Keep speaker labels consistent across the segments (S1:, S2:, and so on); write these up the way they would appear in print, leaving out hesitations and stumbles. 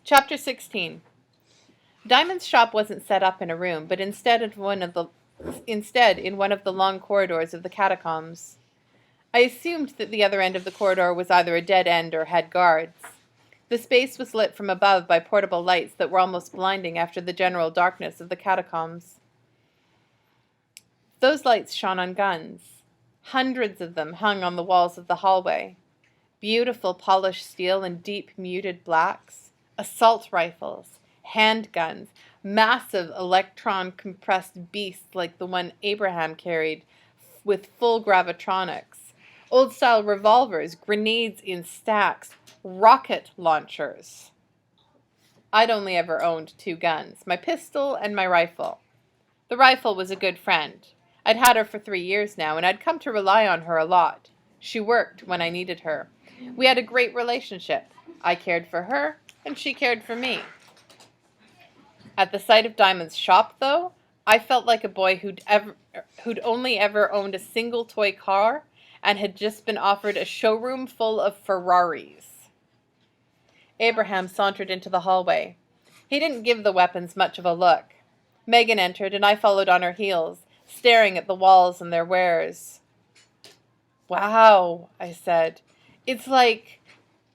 S1: Chapter 16. Diamond's shop wasn't set up in a room, but instead in one of the long corridors of the catacombs. I assumed that the other end of the corridor was either a dead end or had guards. The space was lit from above by portable lights that were almost blinding after the general darkness of the catacombs. Those lights shone on guns. Hundreds of them hung on the walls of the hallway. Beautiful polished steel and deep muted blacks. Assault rifles. Handguns. Massive electron-compressed beasts like the one Abraham carried with full gravitronics. Old-style revolvers, grenades in stacks, rocket launchers. I'd only ever owned 2 guns, my pistol and my rifle. The rifle was a good friend. I'd had her for 3 years now, and I'd come to rely on her a lot. She worked when I needed her. We had a great relationship. I cared for her, and she cared for me. At the sight of Diamond's shop, though, I felt like a boy who'd only ever owned a single toy car and had just been offered a showroom full of Ferraris. Abraham sauntered into the hallway. He didn't give the weapons much of a look. Megan entered, and I followed on her heels, staring at the walls and their wares. "Wow," I said. "It's like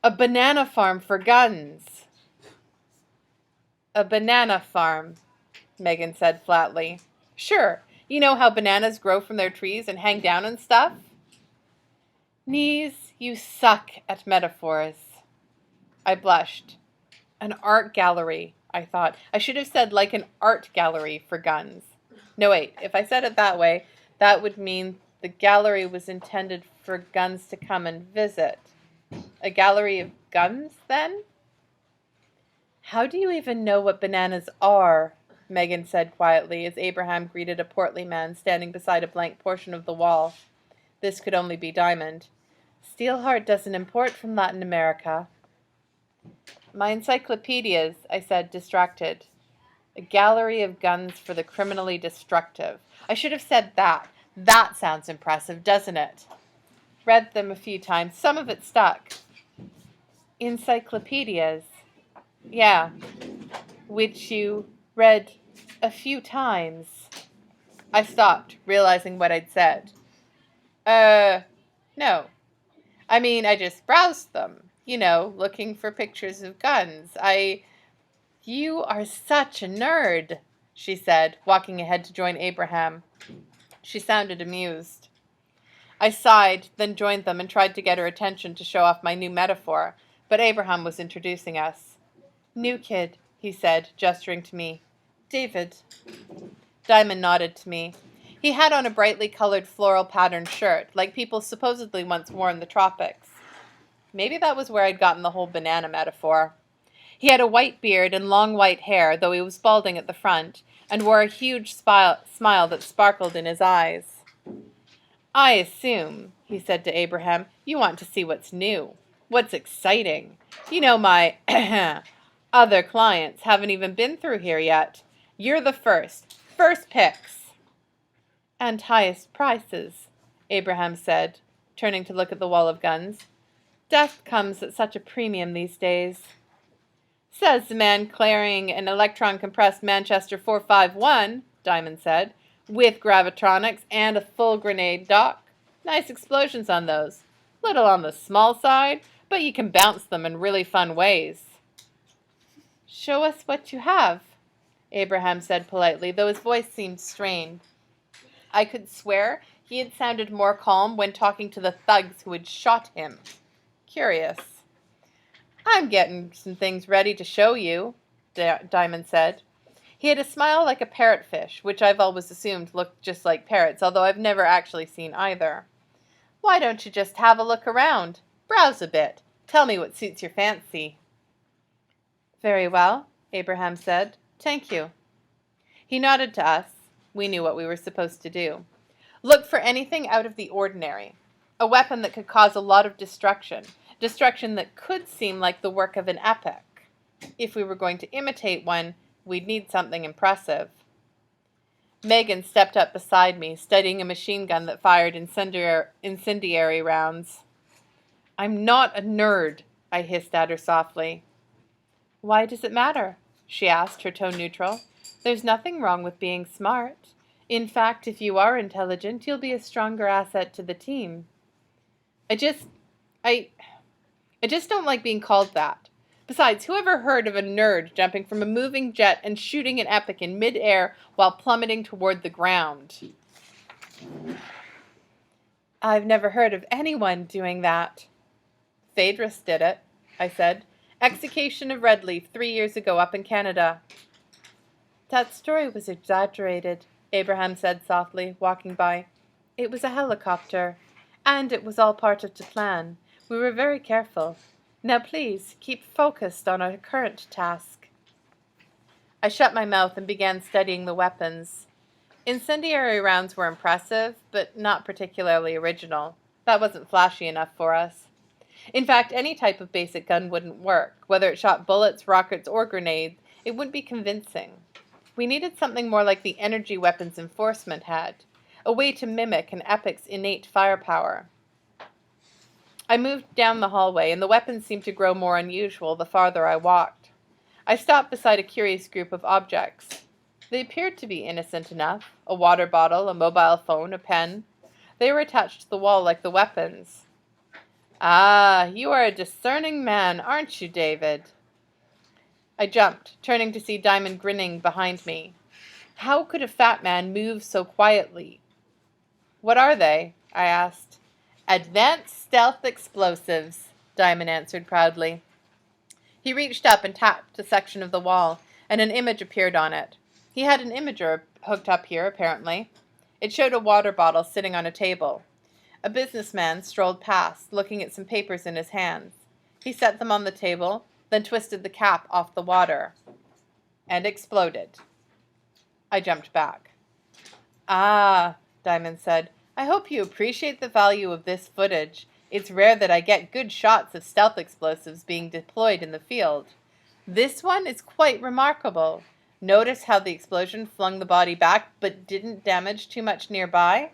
S1: a banana farm for guns." "A banana farm," Megan said flatly. "Sure, you know how bananas grow from their trees and hang down and stuff?" "Knees, you suck at metaphors." I blushed. An art gallery, I thought. I should have said like an art gallery for guns. No, wait, if I said it that way, that would mean the gallery was intended for guns to come and visit. A gallery of guns, then? "How do you even know what bananas are?" Megan said quietly as Abraham greeted a portly man standing beside a blank portion of the wall. This could only be Diamond. "Steelheart doesn't import from Latin America." "My encyclopedias," I said, distracted. "A gallery of guns for the criminally destructive." I should have said that. That sounds impressive, doesn't it? Read them a few times. Some of it stuck. "Encyclopedias." "Yeah, which you read a few times." I stopped, realizing what I'd said. No. I mean, I just browsed them. You know, looking for pictures of guns. You are such a nerd," she said, walking ahead to join Abraham. She sounded amused. I sighed, then joined them and tried to get her attention to show off my new metaphor, but Abraham was introducing us. "New kid," he said, gesturing to me. "David." Diamond nodded to me. He had on a brightly colored floral patterned shirt, like people supposedly once wore in the tropics. Maybe that was where I'd gotten the whole banana metaphor. He had a white beard and long white hair, though he was balding at the front, and wore a huge smile that sparkled in his eyes. "I assume," he said to Abraham, "you want to see what's new, what's exciting. You know my other clients haven't even been through here yet. You're the first picks." "And highest prices," Abraham said, turning to look at the wall of guns. "Death comes at such a premium these days." "Says the man carrying an electron-compressed Manchester 451, Diamond said, "with gravitronics and a full grenade dock. Nice explosions on those. Little on the small side, but you can bounce them in really fun ways." "Show us what you have," Abraham said politely, though his voice seemed strained. I could swear he had sounded more calm when talking to the thugs who had shot him. Curious. "I'm getting some things ready to show you," Diamond said. He had a smile like a parrotfish, which I've always assumed looked just like parrots, although I've never actually seen either. "Why don't you just have a look around? Browse a bit. Tell me what suits your fancy." "Very well," Abraham said. "Thank you." He nodded to us. We knew what we were supposed to do. Look for anything out of the ordinary. A weapon that could cause a lot of destruction that could seem like the work of an epic. If we were going to imitate one, we'd need something impressive. Megan stepped up beside me, studying a machine gun that fired incendiary rounds. "I'm not a nerd," I hissed at her softly. Why does it matter? She asked, her tone neutral. There's nothing wrong with being smart. In fact, if you are intelligent, you'll be a stronger asset to the team. I just don't like being called that. Besides, who ever heard of a nerd jumping from a moving jet and shooting an epic in midair while plummeting toward the ground? I've never heard of anyone doing that. Phaedrus did it, I said. Execution of Redleaf 3 years ago up in Canada. That story was exaggerated, Abraham said softly, walking by. It was a helicopter, and it was all part of the plan. We were very careful. Now please, keep focused on our current task. I shut my mouth and began studying the weapons. Incendiary rounds were impressive, but not particularly original. That wasn't flashy enough for us. In fact, any type of basic gun wouldn't work. Whether it shot bullets, rockets, or grenades, it wouldn't be convincing. We needed something more like the energy weapons Enforcement had, a way to mimic an epic's innate firepower. I moved down the hallway, and the weapons seemed to grow more unusual the farther I walked. I stopped beside a curious group of objects. They appeared to be innocent enough. A water bottle, a mobile phone, a pen. They were attached to the wall like the weapons. Ah, you are a discerning man, aren't you, David? I jumped, turning to see Diamond grinning behind me. How could a fat man move so quietly? What are they? I asked. Advanced stealth explosives, Diamond answered proudly. He reached up and tapped a section of the wall, and an image appeared on it. He had an imager hooked up here, apparently. It showed a water bottle sitting on a table. A businessman strolled past, looking at some papers in his hands. He set them on the table, then twisted the cap off the water, and exploded. I jumped back. Ah, Diamond said, I hope you appreciate the value of this footage. It's rare that I get good shots of stealth explosives being deployed in the field. This one is quite remarkable. Notice how the explosion flung the body back but didn't damage too much nearby?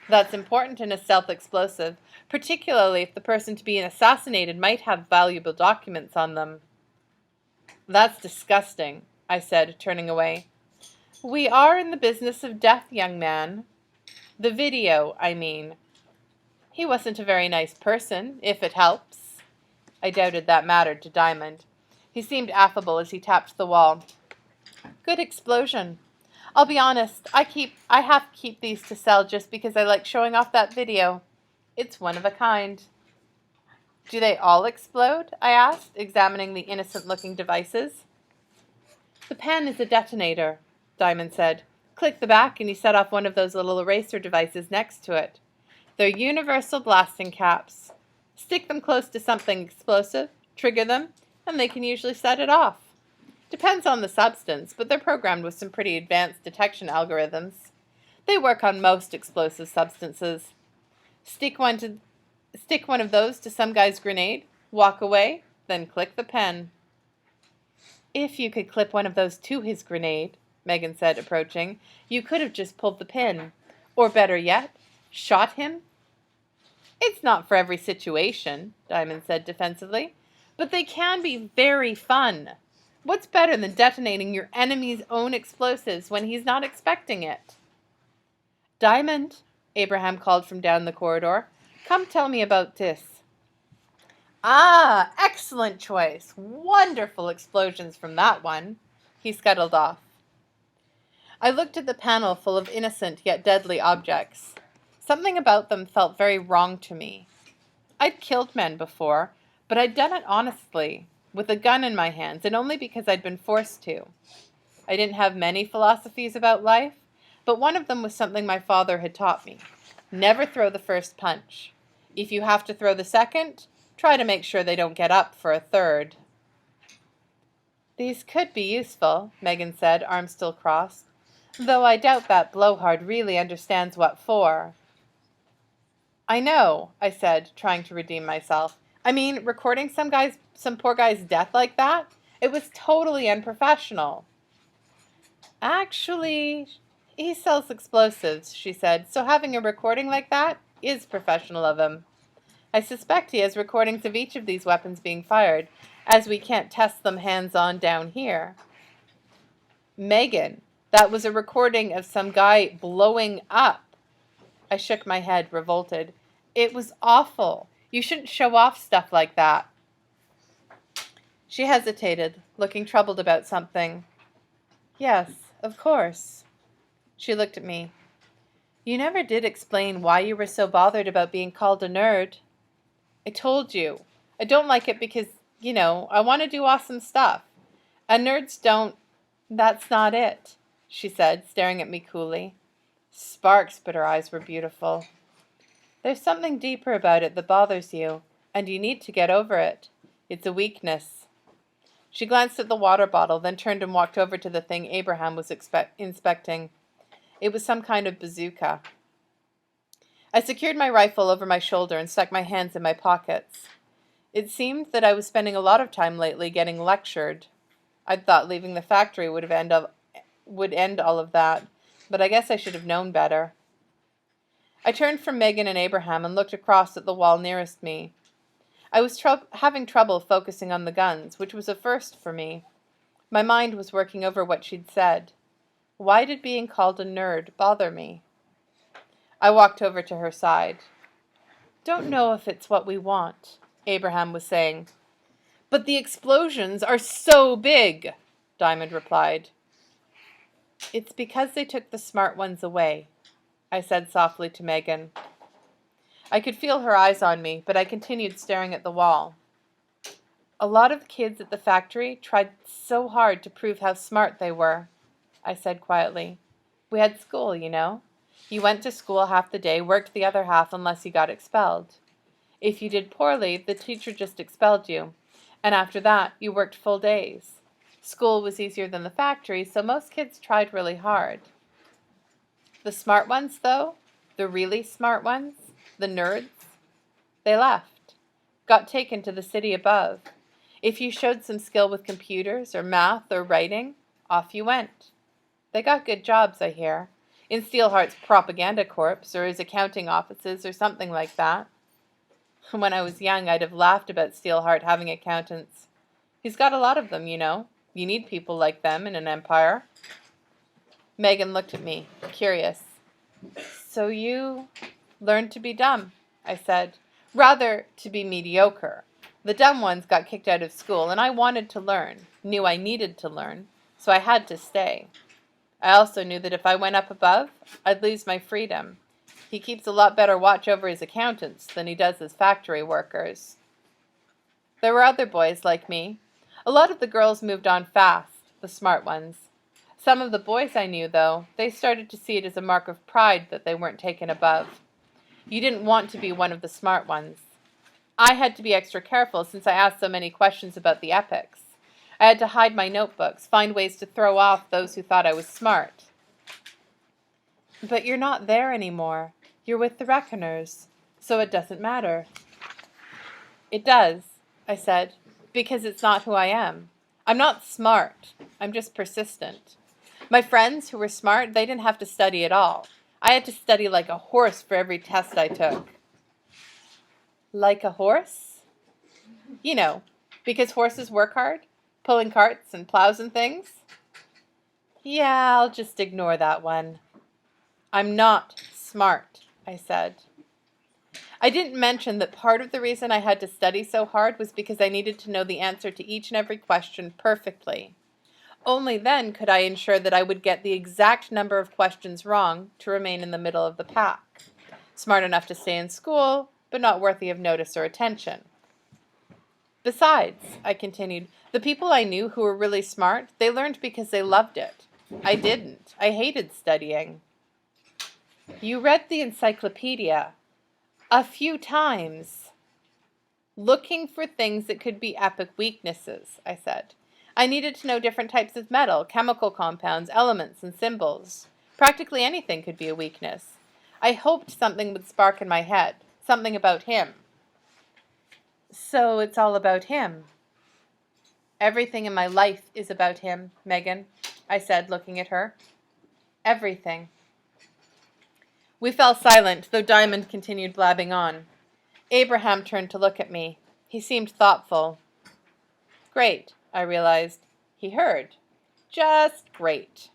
S1: That's important in a stealth explosive, particularly if the person to be assassinated might have valuable documents on them. That's disgusting, I said, turning away. We are in the business of death, young man. The video, I mean. He wasn't a very nice person, if it helps. I doubted that mattered to Diamond. He seemed affable as he tapped the wall. Good explosion. I'll be honest, I have to keep these to sell just because I like showing off that video. It's one of a kind. Do they all explode? I asked, examining the innocent-looking devices. The pen is a detonator, Diamond said. Click the back and you set off one of those little eraser devices next to it. They're universal blasting caps. Stick them close to something explosive, trigger them, and they can usually set it off. Depends on the substance, but they're programmed with some pretty advanced detection algorithms. They work on most explosive substances. Stick one of those to some guy's grenade, walk away, then click the pen. If you could clip one of those to his grenade, Megan said, approaching, you could have just pulled the pin. Or better yet, shot him. It's not for every situation, Diamond said defensively, but they can be very fun. What's better than detonating your enemy's own explosives when he's not expecting it? Diamond, Abraham called from down the corridor, come tell me about this. Ah, excellent choice. Wonderful explosions from that one. He scuttled off. I looked at the panel full of innocent yet deadly objects. Something about them felt very wrong to me. I'd killed men before, but I'd done it honestly, with a gun in my hands, and only because I'd been forced to. I didn't have many philosophies about life, but one of them was something my father had taught me. Never throw the first punch. If you have to throw the second, try to make sure they don't get up for a third. These could be useful, Megan said, arms still crossed, though I doubt that blowhard really understands what for. I know, I said, trying to redeem myself. I mean, recording some poor guy's death like that? It was totally unprofessional. Actually, he sells explosives, she said, so having a recording like that is professional of him. I suspect he has recordings of each of these weapons being fired, as we can't test them hands-on down here. Megan, that was a recording of some guy blowing up. I shook my head, revolted. It was awful. You shouldn't show off stuff like that. She hesitated, looking troubled about something. Yes, of course. She looked at me. You never did explain why you were so bothered about being called a nerd. I told you. I don't like it because, I want to do awesome stuff. And nerds don't. That's not it, she said, staring at me coolly. Sparks, but her eyes were beautiful. There's something deeper about it that bothers you, and you need to get over it. It's a weakness. She glanced at the water bottle, then turned and walked over to the thing Abraham was inspecting. It was some kind of bazooka. I secured my rifle over my shoulder and stuck my hands in my pockets. It seemed that I was spending a lot of time lately getting lectured. I'd thought leaving the factory would end all of that, but I guess I should have known better. I turned from Megan and Abraham and looked across at the wall nearest me. I was having trouble focusing on the guns, which was a first for me. My mind was working over what she'd said. Why did being called a nerd bother me? I walked over to her side. Don't know if it's what we want, Abraham was saying. But the explosions are so big, Diamond replied. It's because they took the smart ones away, I said softly to Megan. I could feel her eyes on me, but I continued staring at the wall. A lot of kids at the factory tried so hard to prove how smart they were, I said quietly. We had school, You went to school half the day, worked the other half unless you got expelled. If you did poorly, the teacher just expelled you, and after that, you worked full days. School was easier than the factory, so most kids tried really hard. The smart ones, though, the really smart ones, the nerds, they left, got taken to the city above. If you showed some skill with computers or math or writing, off you went. They got good jobs, I hear, in Steelheart's propaganda corps or his accounting offices or something like that. When I was young, I'd have laughed about Steelheart having accountants. He's got a lot of them, You need people like them in an empire. Megan looked at me, curious. So you learned to be dumb, I said. Rather, to be mediocre. The dumb ones got kicked out of school, and I wanted to learn, knew I needed to learn, so I had to stay. I also knew that if I went up above, I'd lose my freedom. He keeps a lot better watch over his accountants than he does his factory workers. There were other boys like me. A lot of the girls moved on fast, the smart ones. Some of the boys I knew, though, they started to see it as a mark of pride that they weren't taken above. You didn't want to be one of the smart ones. I had to be extra careful since I asked so many questions about the epics. I had to hide my notebooks, find ways to throw off those who thought I was smart. But you're not there anymore. You're with the Reckoners, so it doesn't matter. It does, I said, because it's not who I am. I'm not smart. I'm just persistent. My friends who were smart, they didn't have to study at all. I had to study like a horse for every test I took. Like a horse? Because horses work hard, pulling carts and plows and things. Yeah, I'll just ignore that one. I'm not smart, I said. I didn't mention that part of the reason I had to study so hard was because I needed to know the answer to each and every question perfectly. Only then could I ensure that I would get the exact number of questions wrong to remain in the middle of the pack. Smart enough to stay in school, but not worthy of notice or attention. Besides, I continued, the people I knew who were really smart, they learned because they loved it. I didn't. I hated studying. You read the encyclopedia a few times. Looking for things that could be epic weaknesses, I said. I needed to know different types of metal, chemical compounds, elements, and symbols. Practically anything could be a weakness. I hoped something would spark in my head, something about him. So it's all about him. Everything in my life is about him, Megan, I said, looking at her. Everything. We fell silent, though Diamond continued blabbing on. Abraham turned to look at me. He seemed thoughtful. Great, I realized. He heard. Just great.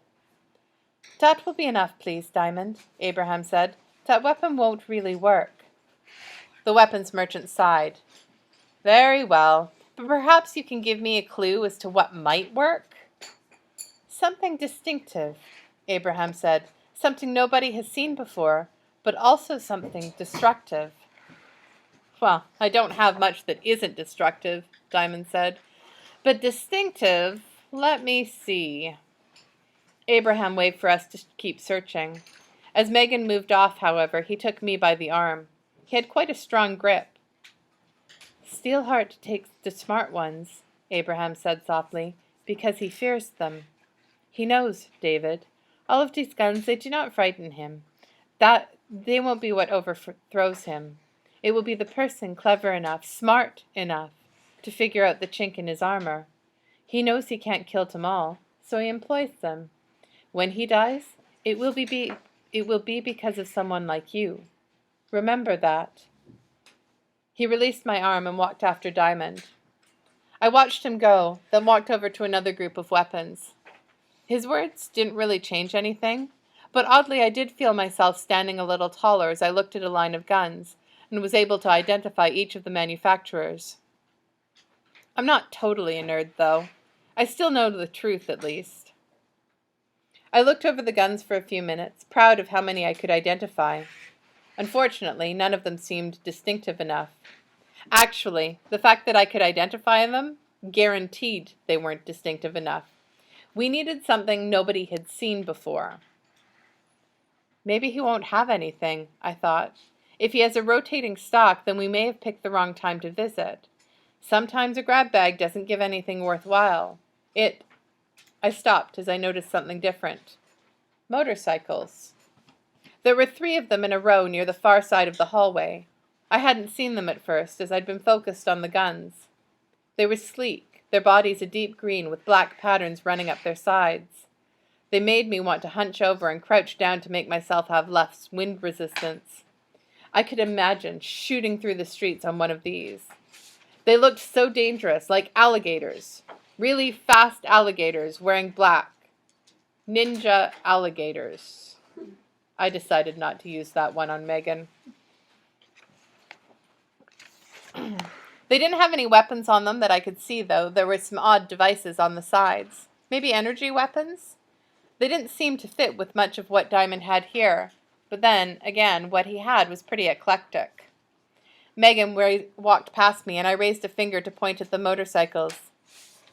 S1: That will be enough, please, Diamond, Abraham said. That weapon won't really work. The weapons merchant sighed. Very well, but perhaps you can give me a clue as to what might work? Something distinctive, Abraham said. Something nobody has seen before, but also something destructive. Well, I don't have much that isn't destructive, Diamond said. But distinctive, let me see. Abraham waved for us to keep searching. As Megan moved off, however, he took me by the arm. He had quite a strong grip. Steelheart takes the smart ones, Abraham said softly, because he fears them. He knows, David. All of these guns, they do not frighten him. That they won't be what overthrows him. It will be the person clever enough, smart enough, to figure out the chink in his armor. He knows he can't kill them all, so he employs them. When he dies, it will be because of someone like you. Remember that. He released my arm and walked after Diamond. I watched him go, then walked over to another group of weapons. His words didn't really change anything, but oddly I did feel myself standing a little taller as I looked at a line of guns and was able to identify each of the manufacturers. I'm not totally a nerd, though. I still know the truth, at least. I looked over the guns for a few minutes, proud of how many I could identify. Unfortunately, none of them seemed distinctive enough. Actually, the fact that I could identify them guaranteed they weren't distinctive enough. We needed something nobody had seen before. Maybe he won't have anything, I thought. If he has a rotating stock, then we may have picked the wrong time to visit. Sometimes a grab bag doesn't give anything worthwhile. I stopped as I noticed something different. Motorcycles. There were 3 of them in a row near the far side of the hallway. I hadn't seen them at first, as I'd been focused on the guns. They were sleek, their bodies a deep green with black patterns running up their sides. They made me want to hunch over and crouch down to make myself have less wind resistance. I could imagine shooting through the streets on one of these. They looked so dangerous, like alligators. Really fast alligators wearing black. Ninja alligators. I decided not to use that one on Megan. They didn't have any weapons on them that I could see, though. There were some odd devices on the sides. Maybe energy weapons? They didn't seem to fit with much of what Diamond had here. But then, again, what he had was pretty eclectic. Megan walked past me, and I raised a finger to point at the motorcycles.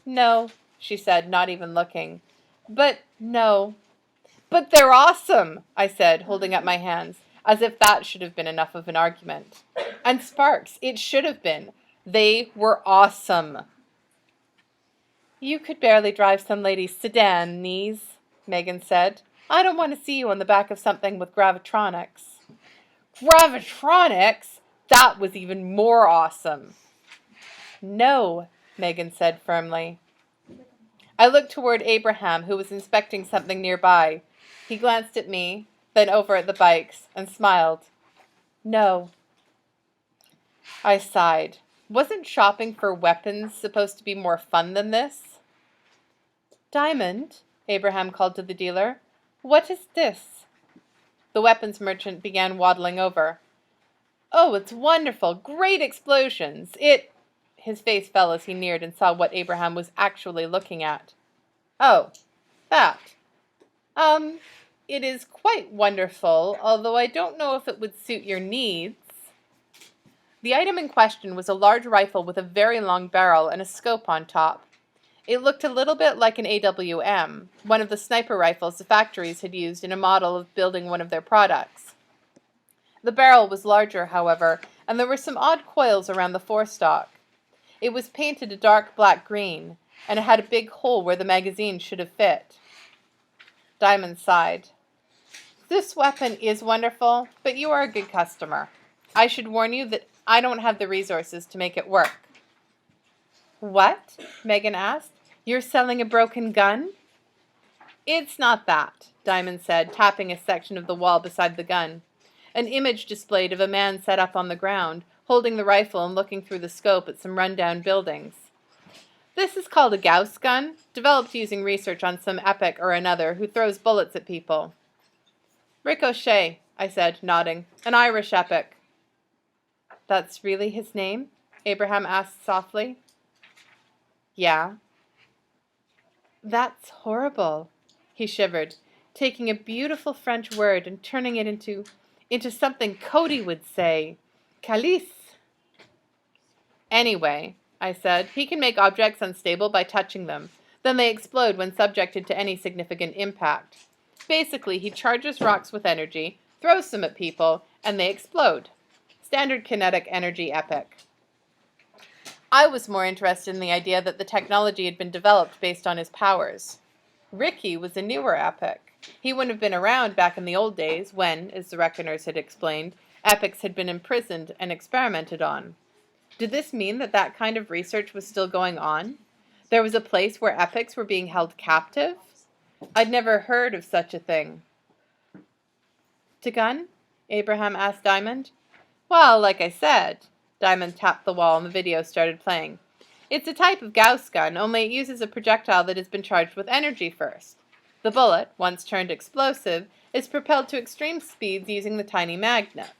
S1: No, she said, not even looking. But they're awesome, I said, holding up my hands, as if that should have been enough of an argument. And Sparks, it should have been. They were awesome. You could barely drive some lady's sedan, Knees, Megan said. I don't want to see you on the back of something with gravitronics. Gravitronics? That was even more awesome. No, Megan said firmly. I looked toward Abraham, who was inspecting something nearby. He glanced at me, then over at the bikes, and smiled. No. I sighed. Wasn't shopping for weapons supposed to be more fun than this? Diamond, Abraham called to the dealer. What is this? The weapons merchant began waddling over. Oh, it's wonderful. Great explosions. His face fell as he neared and saw what Abraham was actually looking at. Oh, that. It is quite wonderful, although I don't know if it would suit your needs. The item in question was a large rifle with a very long barrel and a scope on top. It looked a little bit like an AWM, one of the sniper rifles the factories had used in a model of building one of their products. The barrel was larger, however, and there were some odd coils around the forestock. It was painted a dark black green, and it had a big hole where the magazine should have fit. Diamond sighed. This weapon is wonderful, but you are a good customer. I should warn you that I don't have the resources to make it work. What? Megan asked. You're selling a broken gun? It's not that, Diamond said, tapping a section of the wall beside the gun. An image displayed of a man set up on the ground, holding the rifle and looking through the scope at some run-down buildings. This is called a Gauss gun, developed using research on some epic or another who throws bullets at people. Ricochet, I said, nodding. An Irish epic. That's really his name? Abraham asked softly. Yeah. That's horrible, he shivered, taking a beautiful French word and turning it into something Cody would say. Calice. Anyway, I said, he can make objects unstable by touching them. Then they explode when subjected to any significant impact. Basically, he charges rocks with energy, throws them at people, and they explode. Standard kinetic energy epic. I was more interested in the idea that the technology had been developed based on his powers. Ricky was a newer epic. He wouldn't have been around back in the old days when, as the Reckoners had explained, epics had been imprisoned and experimented on. Did this mean that that kind of research was still going on? There was a place where epics were being held captive? I'd never heard of such a thing. To gun? Abraham asked Diamond. Well, like I said, Diamond tapped the wall and the video started playing. It's a type of Gauss gun, only it uses a projectile that has been charged with energy first. The bullet, once turned explosive, is propelled to extreme speeds using the tiny magnets.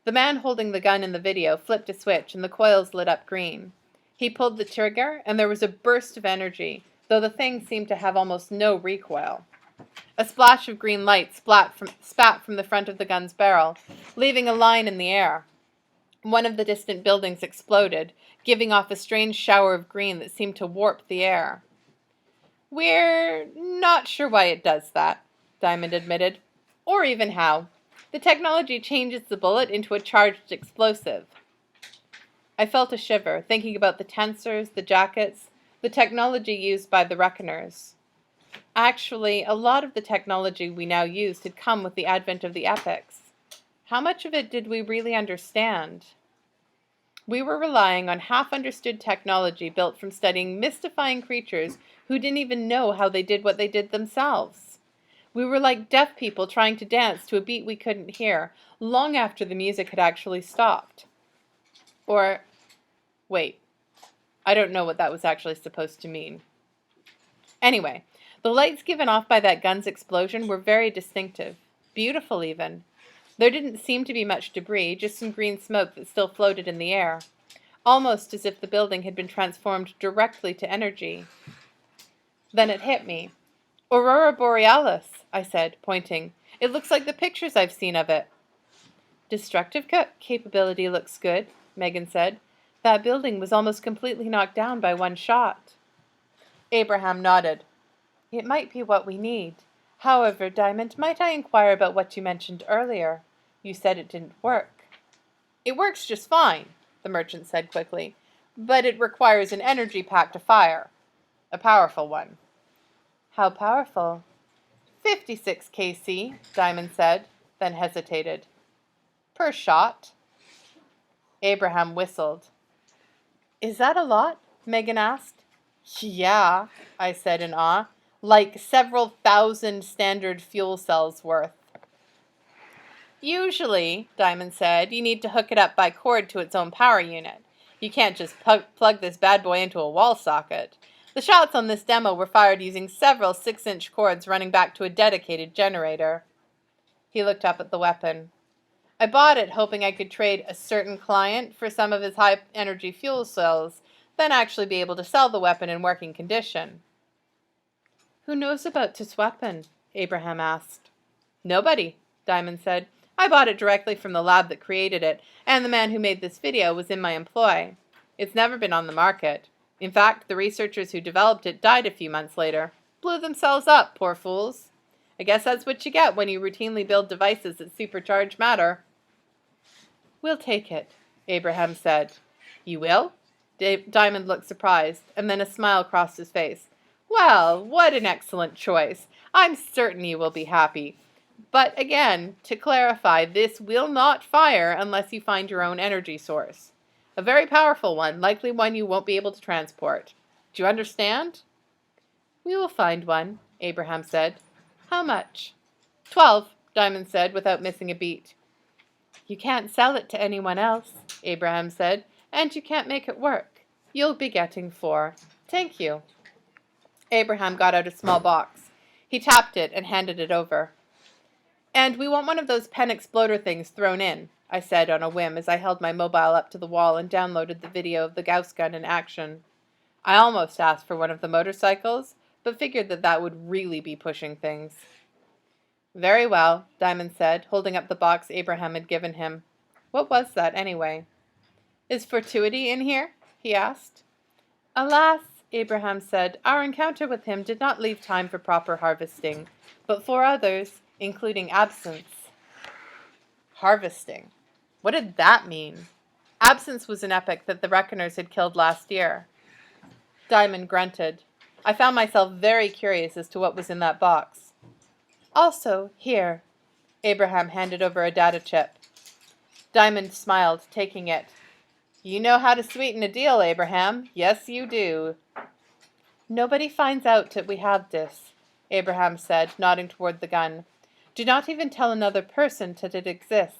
S1: The man holding the gun in the video flipped a switch and the coils lit up green. He pulled the trigger and there was a burst of energy, though the thing seemed to have almost no recoil. A splash of green light spat from the front of the gun's barrel, leaving a line in the air. One of the distant buildings exploded, giving off a strange shower of green that seemed to warp the air. We're not sure why it does that, Diamond admitted, or even how. The technology changes the bullet into a charged explosive. I felt a shiver, thinking about the tensors, the jackets, the technology used by the Reckoners. Actually, a lot of the technology we now use had come with the advent of the epics. How much of it did we really understand? We were relying on half-understood technology built from studying mystifying creatures who didn't even know how they did what they did themselves. We were like deaf people trying to dance to a beat we couldn't hear, long after the music had actually stopped. Or, wait, I don't know what that was actually supposed to mean. Anyway, the lights given off by that gun's explosion were very distinctive, beautiful even. There didn't seem to be much debris, just some green smoke that still floated in the air, almost as if the building had been transformed directly to energy. Then it hit me. Aurora Borealis, I said, pointing. It looks like the pictures I've seen of it. Destructive capability looks good, Megan said. That building was almost completely knocked down by one shot. Abraham nodded. It might be what we need. However, Diamond, might I inquire about what you mentioned earlier? You said it didn't work. It works just fine, the merchant said quickly, but it requires an energy pack to fire. A powerful one. How powerful? 56 kc, Diamond said, then hesitated. Per shot. Abraham whistled. Is that a lot? Megan asked. Yeah, I said in awe. Like several thousand standard fuel cells worth. Usually, Diamond said, you need to hook it up by cord to its own power unit. You can't just plug this bad boy into a wall socket. The shots on this demo were fired using several 6-inch cords running back to a dedicated generator. He looked up at the weapon. I bought it hoping I could trade a certain client for some of his high-energy fuel cells, then actually be able to sell the weapon in working condition. Who knows about this weapon? Abraham asked. Nobody, Diamond said. I bought it directly from the lab that created it, and the man who made this video was in my employ. It's never been on the market. In fact, the researchers who developed it died a few months later. Blew themselves up, poor fools. I guess that's what you get when you routinely build devices that supercharge matter. We'll take it, Abraham said. You will? Diamond looked surprised, and then a smile crossed his face. Well, what an excellent choice. I'm certain you will be happy. But again, to clarify, this will not fire unless you find your own energy source. A very powerful one, likely one you won't be able to transport. Do you understand? We will find one, Abraham said. How much? 12, Diamond said, without missing a beat. You can't sell it to anyone else, Abraham said, and you can't make it work. You'll be getting 4. Thank you. Abraham got out a small box. He tapped it and handed it over. And we want one of those pen exploder things thrown in, I said on a whim as I held my mobile up to the wall and downloaded the video of the Gauss gun in action. I almost asked for one of the motorcycles, but figured that would really be pushing things. Very well, Diamond said, holding up the box Abraham had given him. What was that, anyway? Is Fortuity in here? He asked. Alas, Abraham said, our encounter with him did not leave time for proper harvesting, but for others, including absence. Harvesting. What did that mean? Absence was an epic that the Reckoners had killed last year. Diamond grunted. I found myself very curious as to what was in that box. Also, here. Abraham handed over a data chip. Diamond smiled, taking it. You know how to sweeten a deal, Abraham. Yes, you do. Nobody finds out that we have this, Abraham said, nodding toward the gun. Do not even tell another person that it exists.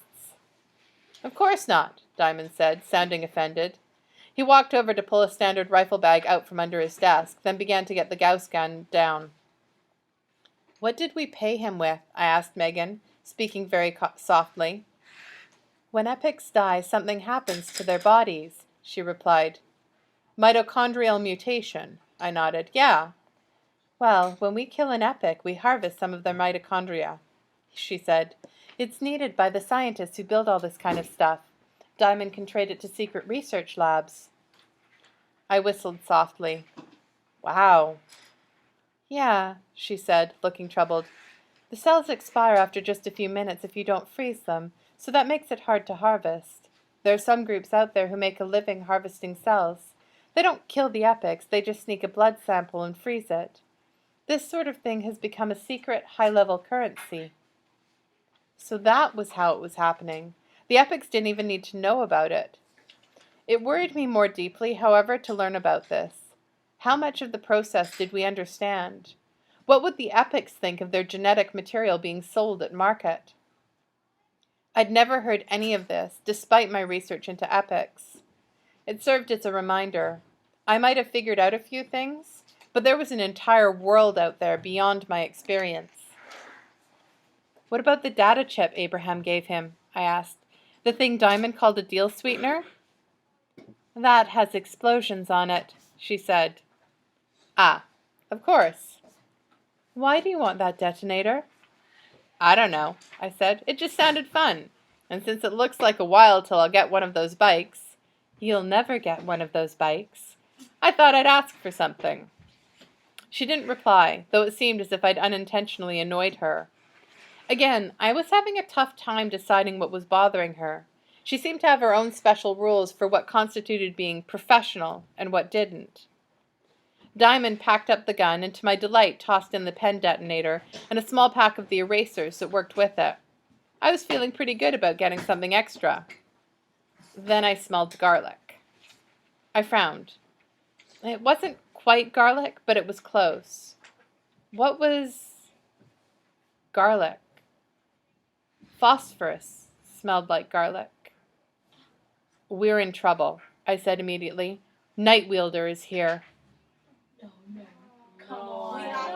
S1: Of course not, Diamond said, sounding offended. He walked over to pull a standard rifle bag out from under his desk, then began to get the Gauss gun down. What did we pay him with? I asked Megan, speaking very softly. When epics die, something happens to their bodies, she replied. Mitochondrial mutation, I nodded. Yeah. Well, when we kill an epic, we harvest some of their mitochondria, she said. It's needed by the scientists who build all this kind of stuff. Diamond can trade it to secret research labs. I whistled softly. Wow. Yeah, she said, looking troubled. The cells expire after just a few minutes if you don't freeze them, so that makes it hard to harvest. There are some groups out there who make a living harvesting cells. They don't kill the epics, they just sneak a blood sample and freeze it. This sort of thing has become a secret, high-level currency. So that was how it was happening. The epics didn't even need to know about it. It worried me more deeply, however, to learn about this. How much of the process did we understand? What would the epics think of their genetic material being sold at market? I'd never heard any of this, despite my research into epics. It served as a reminder. I might have figured out a few things, but there was an entire world out there beyond my experience. What about the data chip Abraham gave him? I asked. The thing Diamond called a deal sweetener? That has explosions on it, she said. Ah, of course. Why do you want that detonator? I don't know, I said. It just sounded fun. And since it looks like a while till I'll get one of those bikes, you'll never get one of those bikes. I thought I'd ask for something. She didn't reply, though it seemed as if I'd unintentionally annoyed her. Again, I was having a tough time deciding what was bothering her. She seemed to have her own special rules for what constituted being professional and what didn't. Diamond packed up the gun and to my delight tossed in the pen detonator and a small pack of the erasers that worked with it. I was feeling pretty good about getting something extra. Then I smelled garlic. I frowned. It wasn't quite garlic, but it was close. What was garlic? Phosphorus smelled like garlic. We're in trouble, I said immediately. Night Wielder is here.
S2: Oh no. Come on.